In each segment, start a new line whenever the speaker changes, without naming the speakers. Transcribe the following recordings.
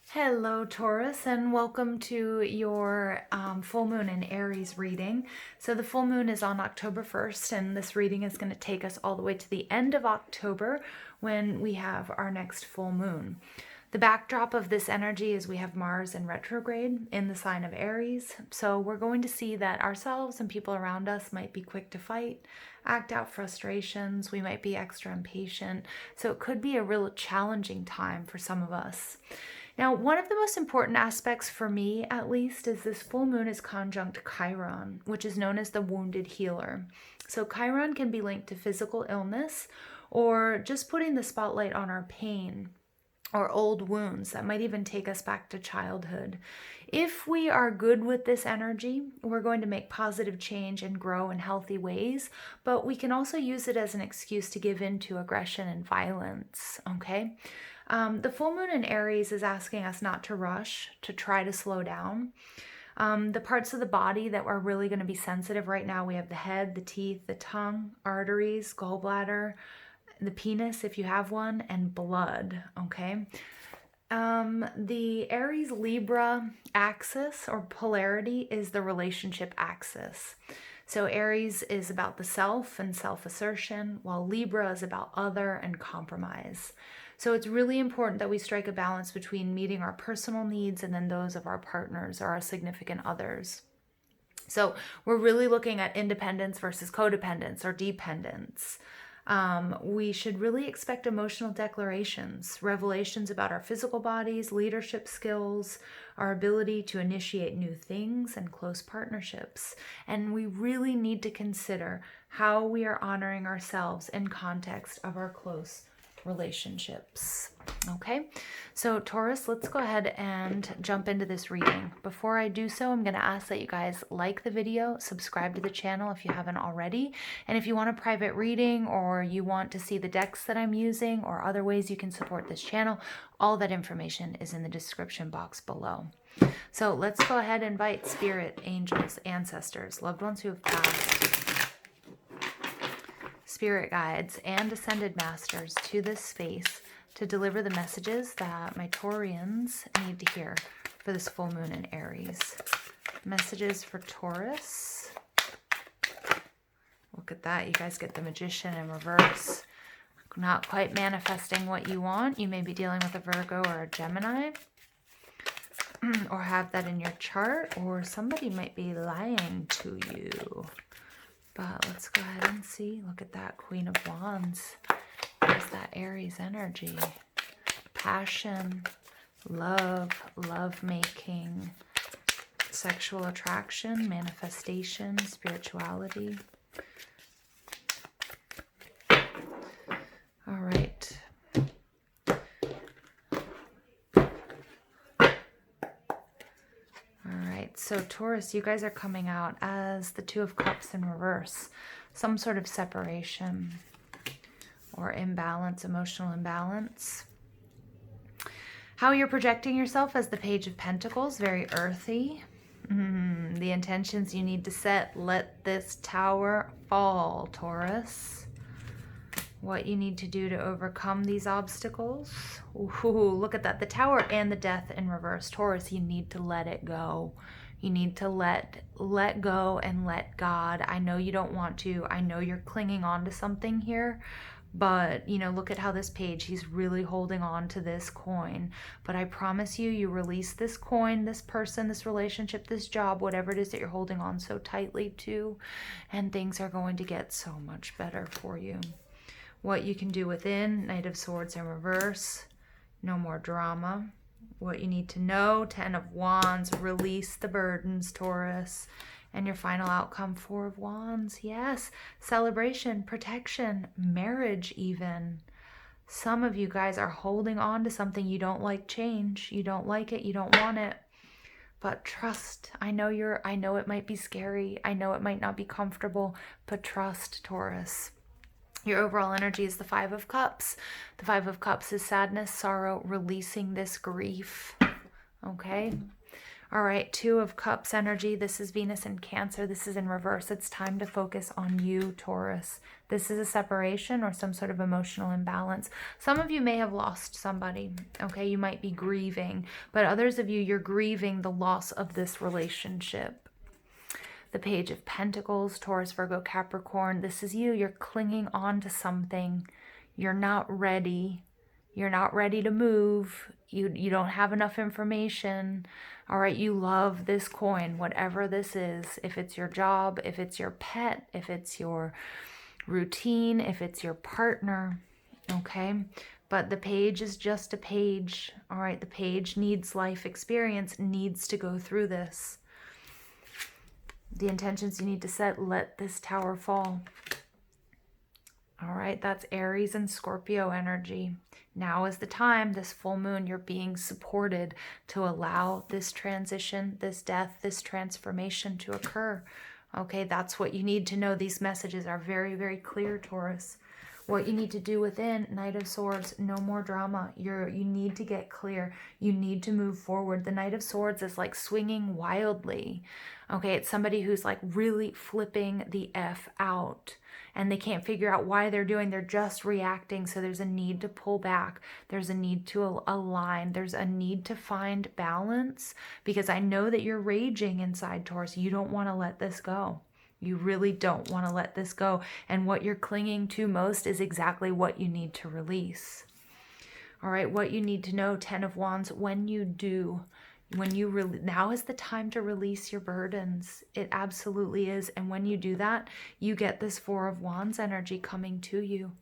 Hello, Taurus, and welcome to your full moon in Aries reading. So the full moon is on October 1st, and this reading is going to take us all the way to the end of October when we have our next full moon. The backdrop of this energy is we have Mars in retrograde in the sign of Aries. So we're going to see that ourselves and people around us might be quick to fight, act out frustrations. We might be extra impatient. So it could be a real challenging time for some of us. Now, one of the most important aspects for me, at least, is this full moon is conjunct Chiron, which is known as the wounded healer. So Chiron can be linked to physical illness or just putting the spotlight on our pain or old wounds that might even take us back to childhood. If we are good with this energy, we're going to make positive change and grow in healthy ways, but we can also use it as an excuse to give in to aggression and violence, okay? The full moon in Aries is asking us not to rush, to try to slow down. The parts of the body that are really going to be sensitive right now, we have the head, the teeth, the tongue, arteries, gallbladder, the penis if you have one, and blood, okay? The Aries Libra axis or polarity is the relationship axis. So Aries is about the self and self-assertion, while Libra is about other and compromise. So it's really important that we strike a balance between meeting our personal needs and then those of our partners or our significant others. So we're really looking at independence versus codependence or dependence. We should really expect emotional declarations, revelations about our physical bodies, leadership skills, our ability to initiate new things and close partnerships. And we really need to consider how we are honoring ourselves in context of our close relationships. Okay, so Taurus, let's go ahead and jump into this reading. Before I do so, I'm going to ask that you guys like the video, subscribe to the channel if you haven't already, and if you want a private reading or you want to see the decks that I'm using or other ways you can support this channel, all that information is in the description box below. So let's go ahead and invite spirit, angels, ancestors, loved ones who have passed, spirit guides, and ascended masters to this space to deliver the messages that my Taurians need to hear for this full moon in Aries. Messages for Taurus. Look at that. You guys get the Magician in reverse. Not quite manifesting what you want. You may be dealing with a Virgo or a Gemini, or have that in your chart, or somebody might be lying to you. But let's go ahead and see. Look at that Queen of Wands. There's that Aries energy. Passion, love, love-making, sexual attraction, manifestation, spirituality. All right. So Taurus, you guys are coming out as the Two of Cups in reverse. Some sort of separation or imbalance, emotional imbalance. How you're projecting yourself as the Page of Pentacles, very earthy. The intentions you need to set. Let this tower fall, Taurus. What you need to do to overcome these obstacles. Ooh, look at that. The Tower and the Death in reverse. Taurus, you need to let it go. You need to let go and let God. I know you don't want to. I know you're clinging on to something here. But, you know, look at how this page, he's really holding on to this coin. But I promise you, you release this coin, this person, this relationship, this job, whatever it is that you're holding on so tightly to, and things are going to get so much better for you. What you can do within, Knight of Swords in reverse, no more drama. What you need to know, Ten of Wands, release the burdens, Taurus. And your final outcome, Four of Wands. Yes, celebration, protection, marriage even. Some of you guys are holding on to something. You don't like change. You don't like it. You don't want it. But trust. I know it might be scary. I know it might not be comfortable, but trust, Taurus. Your overall energy is the Five of Cups. The Five of Cups is sadness, sorrow, releasing this grief. Okay? All right, Two of Cups energy. This is Venus in Cancer. This is in reverse. It's time to focus on you, Taurus. This is a separation or some sort of emotional imbalance. Some of you may have lost somebody, okay? You might be grieving, but others of you, you're grieving the loss of this relationship. The Page of Pentacles, Taurus, Virgo, Capricorn. This is you. You're clinging on to something. You're not ready. You're not ready to move. You don't have enough information. All right, you love this coin, whatever this is. If it's your job, if it's your pet, if it's your routine, if it's your partner, okay? But the page is just a page. All right, the page needs life experience, needs to go through this. The intentions you need to set, let this tower fall. All right, that's Aries and Scorpio energy. Now is the time, this full moon, you're being supported to allow this transition, this death, this transformation to occur. Okay, that's what you need to know. These messages are very, very clear, Taurus. What you need to do within, Knight of Swords, no more drama. You need to get clear. You need to move forward. The Knight of Swords is like swinging wildly. Okay, it's somebody who's like really flipping the F out. And they can't figure out why they're just reacting. So there's a need to pull back. There's a need to align. There's a need to find balance. Because I know that you're raging inside, Taurus. You don't want to let this go. You really don't want to let this go. And what you're clinging to most is exactly what you need to release. All right, what you need to know, Ten of Wands, when you do, now is the time to release your burdens. It absolutely is. And when you do that, you get this Four of Wands energy coming to you.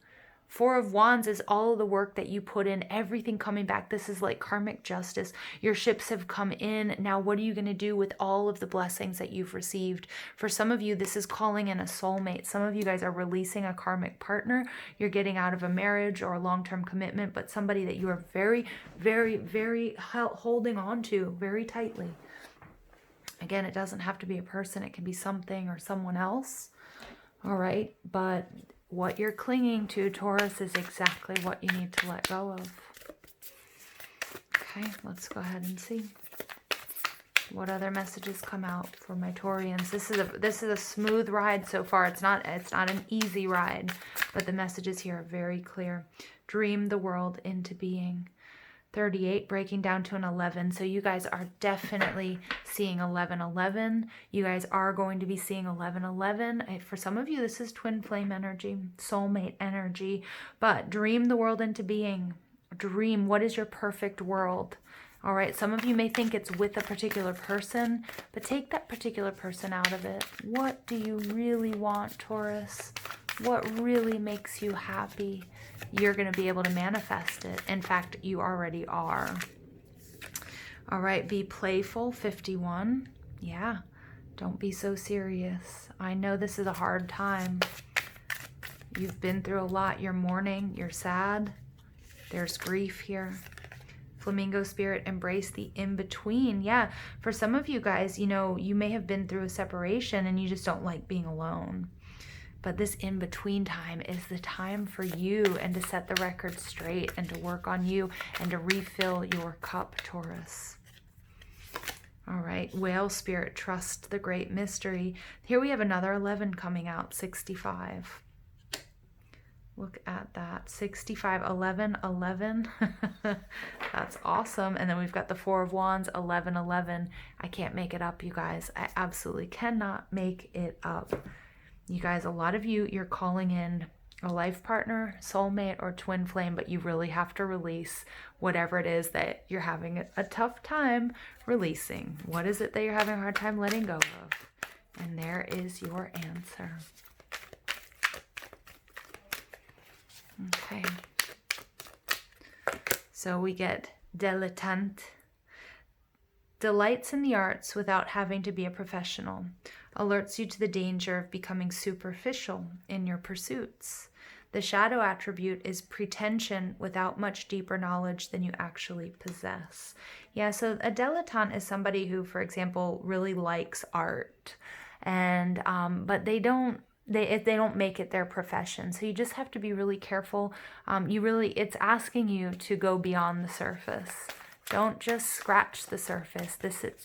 Four of Wands is all of the work that you put in, everything coming back. This is like karmic justice. Your ships have come in. Now, what are you going to do with all of the blessings that you've received? For some of you, this is calling in a soulmate. Some of you guys are releasing a karmic partner. You're getting out of a marriage or a long-term commitment, but somebody that you are very, very, very holding on to very tightly. Again, it doesn't have to be a person. It can be something or someone else. All right, but what you're clinging to, Taurus, is exactly what you need to let go of. Okay, let's go ahead and see what other messages come out for my Taurians. This is a smooth ride so far. It's not an easy ride, but the messages here are very clear. Dream the world into being. 38 breaking down to an 11. So you guys are definitely seeing 11-11. You guys are going to be seeing 11-11. For some of you, this is twin flame energy, soulmate energy. But dream the world into being. Dream, what is your perfect world? All right, some of you may think it's with a particular person, but take that particular person out of it. What do you really want, Taurus? What really makes you happy? You're going to be able to manifest it. In fact, you already are. All right, be playful, 51. Yeah, don't be so serious. I know this is a hard time. You've been through a lot. You're mourning, you're sad. There's grief here. Flamingo spirit, embrace the in-between. Yeah, for some of you guys, you know, you may have been through a separation and you just don't like being alone. But this in-between time is the time for you and to set the record straight and to work on you and to refill your cup, Taurus. All right, whale spirit, trust the great mystery. Here we have another 11 coming out, 65. Look at that, 65, 11, 11. That's awesome. And then we've got the Four of Wands, 11, 11. I can't make it up, you guys. I absolutely cannot make it up. You guys, a lot of you, you're calling in a life partner, soulmate, or twin flame, but you really have to release whatever it is that you're having a tough time releasing. What is it that you're having a hard time letting go of? And there is your answer. Okay. So we get dilettante. Delights in the arts without having to be a professional. Alerts you to the danger of becoming superficial in your pursuits. The shadow attribute is pretension without much deeper knowledge than you actually possess. Yeah, so a dilettante is somebody who, for example, really likes art, and but they don't make it their profession. So you just have to be really careful. It's asking you to go beyond the surface. Don't just scratch the surface.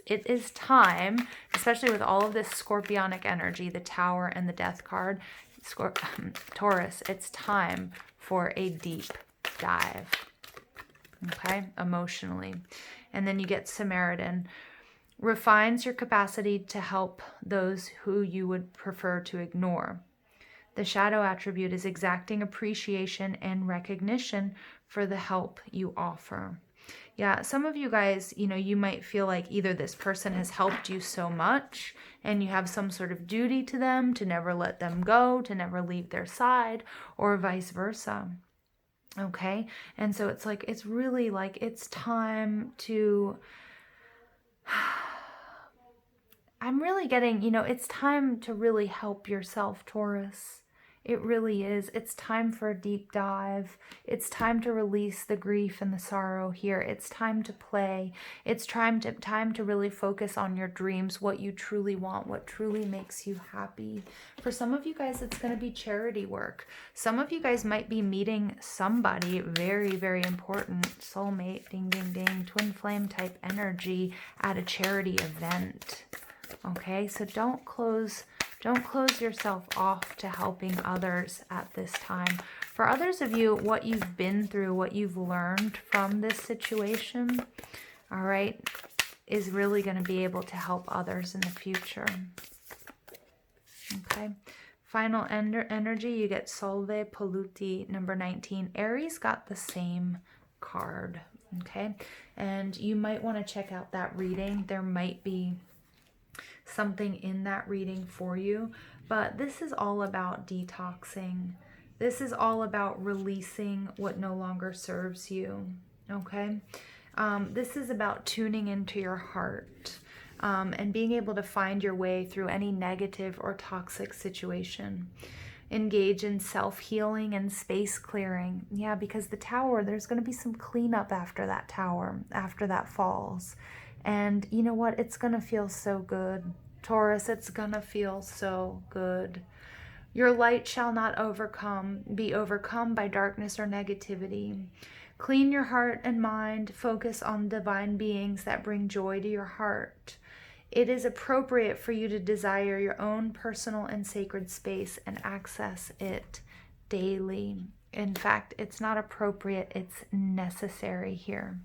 It is time, especially with all of this scorpionic energy, the Tower and the Death card, Taurus, it's time for a deep dive, okay, emotionally. And then you get Samaritan. Refines your capacity to help those who you would prefer to ignore. The shadow attribute is exacting appreciation and recognition for the help you offer. Yeah, some of you guys, you know, you might feel like either this person has helped you so much and you have some sort of duty to them to never let them go, to never leave their side, or vice versa. Okay? And so it's like, it's really like, it's time to... I'm really getting, you know, it's time to really help yourself, Taurus. It really is. It's time for a deep dive. It's time to release the grief and the sorrow here. It's time to play. It's time to really focus on your dreams, what you truly want, what truly makes you happy. For some of you guys, it's going to be charity work. Some of you guys might be meeting somebody very, very important, soulmate, ding, ding, ding, twin flame type energy at a charity event. Okay, so don't close yourself off to helping others at this time. For others of you, what you've been through, what you've learned from this situation, all right, is really going to be able to help others in the future. Okay, final energy, you get Solve Polluti, number 19. Aries got the same card, okay? And you might want to check out that reading. There might be something in that reading for you, but this is all about detoxing. This is all about releasing what no longer serves you, okay? This is about tuning into your heart and being able to find your way through any negative or toxic situation. Engage in self-healing and space clearing. Yeah, because the Tower, there's going to be some cleanup after that Tower, after that falls. And you know what? It's going to feel so good. Taurus, it's going to feel so good. Your light shall not be overcome by darkness or negativity. Clean your heart and mind. Focus on divine beings that bring joy to your heart. It is appropriate for you to desire your own personal and sacred space and access it daily. In fact, it's not appropriate, it's necessary here.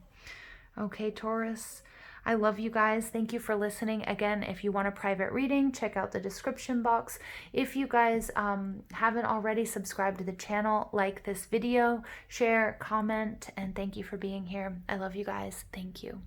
Okay, Taurus, I love you guys. Thank you for listening. Again, if you want a private reading, check out the description box. If you guys haven't already subscribed to the channel, like this video, share, comment, and thank you for being here. I love you guys. Thank you.